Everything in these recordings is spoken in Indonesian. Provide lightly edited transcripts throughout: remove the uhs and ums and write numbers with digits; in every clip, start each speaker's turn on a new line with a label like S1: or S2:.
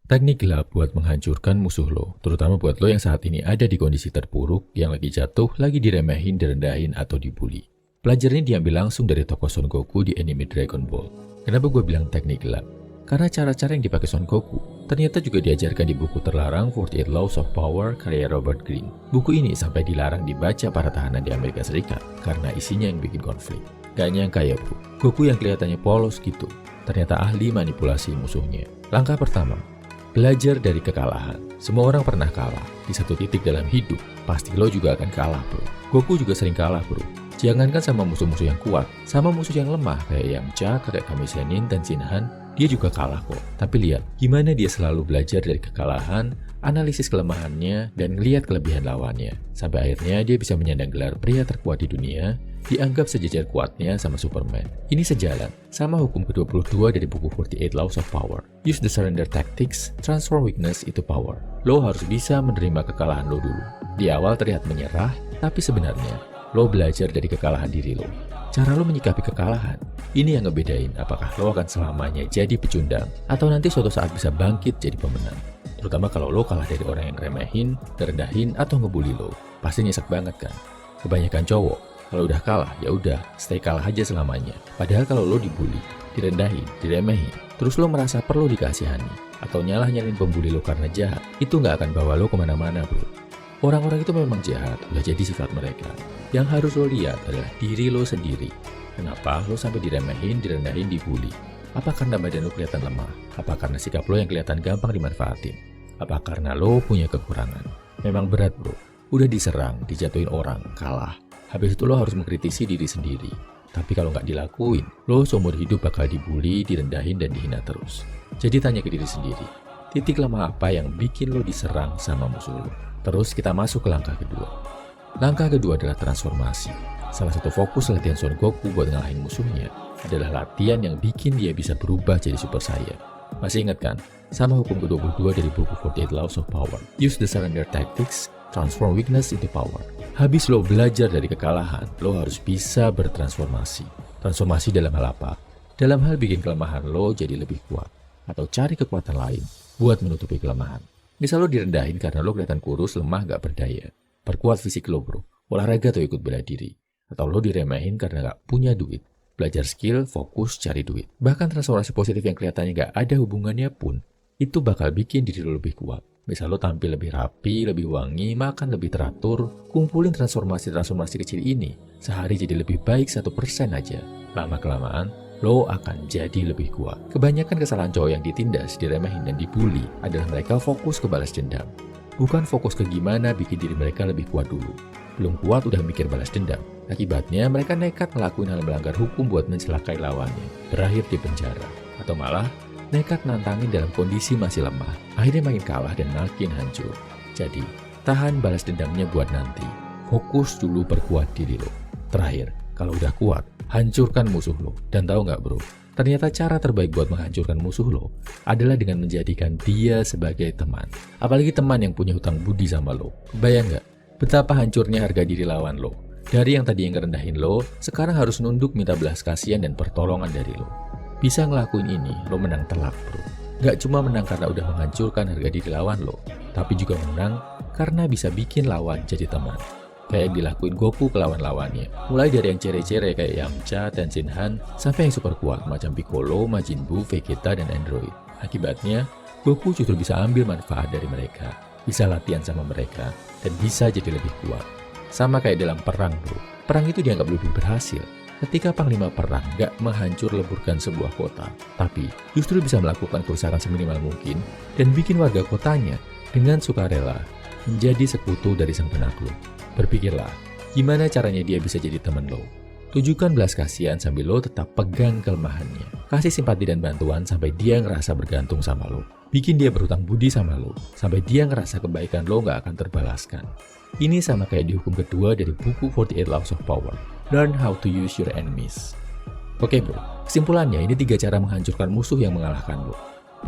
S1: Teknik gelap buat menghancurkan musuh lo, terutama buat lo yang saat ini ada di kondisi terpuruk, yang lagi jatuh, lagi diremehin, direndahin, atau dibully. Pelajaran ini diambil langsung dari tokoh Son Goku di anime Dragon Ball. Kenapa gue bilang teknik gelap? Karena cara-cara yang dipakai Son Goku ternyata juga diajarkan di buku terlarang 48 Laws of Power karya Robert Greene. Buku ini sampai dilarang dibaca para tahanan di Amerika Serikat karena isinya yang bikin konflik. Gak nyangka ya bro, Goku yang kelihatannya polos gitu, ternyata ahli manipulasi musuhnya. Langkah pertama, belajar dari kekalahan. Semua orang pernah kalah. Di satu titik dalam hidup, pasti lo juga akan kalah bro. Goku juga sering kalah bro. Jangankan sama musuh-musuh yang kuat, sama musuh yang lemah kayak Yamcha, kakek kami Zenin, dan Shinhan, dia juga kalah kok. Tapi lihat, gimana dia selalu belajar dari kekalahan, analisis kelemahannya, dan ngeliat kelebihan lawannya. Sampai akhirnya dia bisa menyandang gelar pria terkuat di dunia, dianggap sejajar kuatnya sama Superman. Ini sejalan sama hukum ke-22 dari buku 48 Laws of Power. Use the surrender tactics, transform weakness into power. Lo harus bisa menerima kekalahan lo dulu. Di awal terlihat menyerah, tapi sebenarnya lo belajar dari kekalahan diri lo. Cara lo menyikapi kekalahan, ini yang ngebedain apakah lo akan selamanya jadi pecundang atau nanti suatu saat bisa bangkit jadi pemenang. Terutama kalau lo kalah dari orang yang remehin, ngerendahin, atau ngebully lo. Pasti nyesek banget kan? Kebanyakan cowok, kalau udah kalah, ya udah, stay kalah aja selamanya. Padahal kalau lo dibully, direndahin, diremehin, terus lo merasa perlu dikasihani, atau nyalah-nyalin pembuli lo karena jahat, itu nggak akan bawa lo kemana-mana bro. Orang-orang itu memang jahat, udah jadi sifat mereka. Yang harus lo lihat adalah diri lo sendiri. Kenapa lo sampai diremehin, direndahin, dibully? Apa karena badan lo kelihatan lemah? Apa karena sikap lo yang kelihatan gampang dimanfaatin? Apa karena lo punya kekurangan? Memang berat bro, udah diserang, dijatuhin orang, kalah. Habis itu lo harus mengkritisi diri sendiri. Tapi kalau nggak dilakuin, lo seumur hidup bakal dibully, direndahin, dan dihina terus. Jadi tanya ke diri sendiri, titik lemah apa yang bikin lo diserang sama musuh lo? Terus kita masuk ke langkah kedua. Langkah kedua adalah transformasi. Salah satu fokus latihan Son Goku buat ngalahin musuhnya adalah latihan yang bikin dia bisa berubah jadi Super Saiyan. Masih ingat kan? Sama hukum ke-22 dari buku 48 Laws of Power. Use the surrender tactics, transform weakness into power. Habis lo belajar dari kekalahan, lo harus bisa bertransformasi. Transformasi dalam hal apa? Dalam hal bikin kelemahan lo jadi lebih kuat. Atau cari kekuatan lain buat menutupi kelemahan. Misal lo direndahin karena lo kelihatan kurus, lemah, gak berdaya. Perkuat fisik lo bro, olahraga atau ikut bela diri. Atau lo diremehin karena gak punya duit. Belajar skill, fokus, cari duit. Bahkan transformasi positif yang kelihatannya gak ada hubungannya pun, itu bakal bikin diri lo lebih kuat. Misal lo tampil lebih rapi, lebih wangi, makan lebih teratur, kumpulin transformasi-transformasi kecil ini. Sehari jadi lebih baik 1% aja. Lama-kelamaan, lo akan jadi lebih kuat. Kebanyakan kesalahan cowok yang ditindas, diremehin, dan dibully adalah mereka fokus ke balas dendam. Bukan fokus ke gimana bikin diri mereka lebih kuat dulu. Belum kuat udah mikir balas dendam. Akibatnya mereka nekat ngelakuin hal melanggar hukum buat mencelakai lawannya, berakhir di penjara. Atau malah nekat nantangin dalam kondisi masih lemah. Akhirnya makin kalah dan makin hancur. Jadi, tahan balas dendamnya buat nanti. Fokus dulu perkuat diri lo. Terakhir, kalau udah kuat, hancurkan musuh lo. Dan tahu nggak bro, ternyata cara terbaik buat menghancurkan musuh lo adalah dengan menjadikan dia sebagai teman. Apalagi teman yang punya hutang budi sama lo. Bayang nggak betapa hancurnya harga diri lawan lo? Dari yang tadi yang ngerendahin lo, sekarang harus nunduk minta belas kasihan dan pertolongan dari lo. Bisa ngelakuin ini, lo menang telak bro. Gak cuma menang karena udah menghancurkan harga diri lawan lo, tapi juga menang karena bisa bikin lawan jadi teman. Kayak yang dilakuin Goku ke lawan-lawannya. Mulai dari yang cere-cere kayak Yamcha dan Shinhan, sampai yang super kuat macam Piccolo, Majin Buu, Vegeta, dan Android. Akibatnya, Goku justru bisa ambil manfaat dari mereka, bisa latihan sama mereka, dan bisa jadi lebih kuat. Sama kayak dalam perang bro, perang itu dianggap lebih berhasil ketika panglima perang gak menghancur leburkan sebuah kota, tapi justru bisa melakukan kerusakan seminimal mungkin dan bikin warga kotanya dengan sukarela menjadi sekutu dari sang penakluk. Berpikirlah, gimana caranya dia bisa jadi teman lo? Tujukan belas kasihan sambil lo tetap pegang kelemahannya. Kasih simpati dan bantuan sampai dia ngerasa bergantung sama lo. Bikin dia berhutang budi sama lo, sampai dia ngerasa kebaikan lo gak akan terbalaskan. Ini sama kayak di hukum kedua dari buku 48 Laws of Power. Learn how to use your enemies. Oke bro, kesimpulannya ini 3 cara menghancurkan musuh yang mengalahkan lo.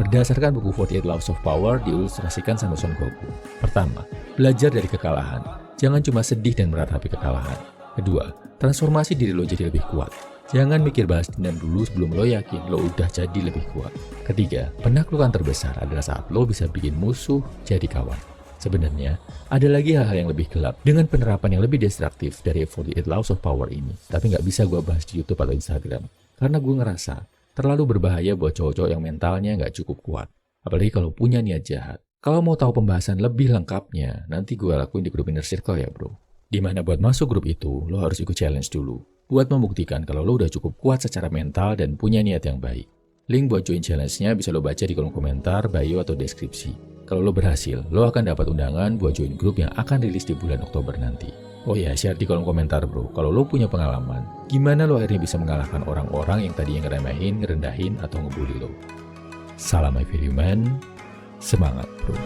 S1: Berdasarkan buku 48 Laws of Power diilustrasikan sama Son Goku. Pertama, belajar dari kekalahan. Jangan cuma sedih dan meratapi kekalahan. Kedua, transformasi diri lo jadi lebih kuat. Jangan mikir balas dendam dulu sebelum lo yakin lo udah jadi lebih kuat. Ketiga, penaklukan terbesar adalah saat lo bisa bikin musuh jadi kawan. Sebenarnya, ada lagi hal-hal yang lebih gelap dengan penerapan yang lebih destruktif dari 48 Laws of Power ini. Tapi nggak bisa gue bahas di YouTube atau Instagram. Karena gue ngerasa terlalu berbahaya buat cowok-cowok yang mentalnya nggak cukup kuat. Apalagi kalau punya niat jahat. Kalau mau tahu pembahasan lebih lengkapnya, nanti gue lakuin di grup Inner Circle ya bro. Dimana buat masuk grup itu, lo harus ikut challenge dulu. Buat membuktikan kalau lo udah cukup kuat secara mental dan punya niat yang baik. Link buat join challenge-nya bisa lo baca di kolom komentar, bio, atau deskripsi. Kalau lo berhasil, lo akan dapat undangan buat join grup yang akan rilis di bulan Oktober nanti. Oh ya, share di kolom komentar bro, kalau lo punya pengalaman, gimana lo akhirnya bisa mengalahkan orang-orang yang tadinya ngeremehin, ngerendahin, atau ngebully lo. Salam my value man, semangat bro.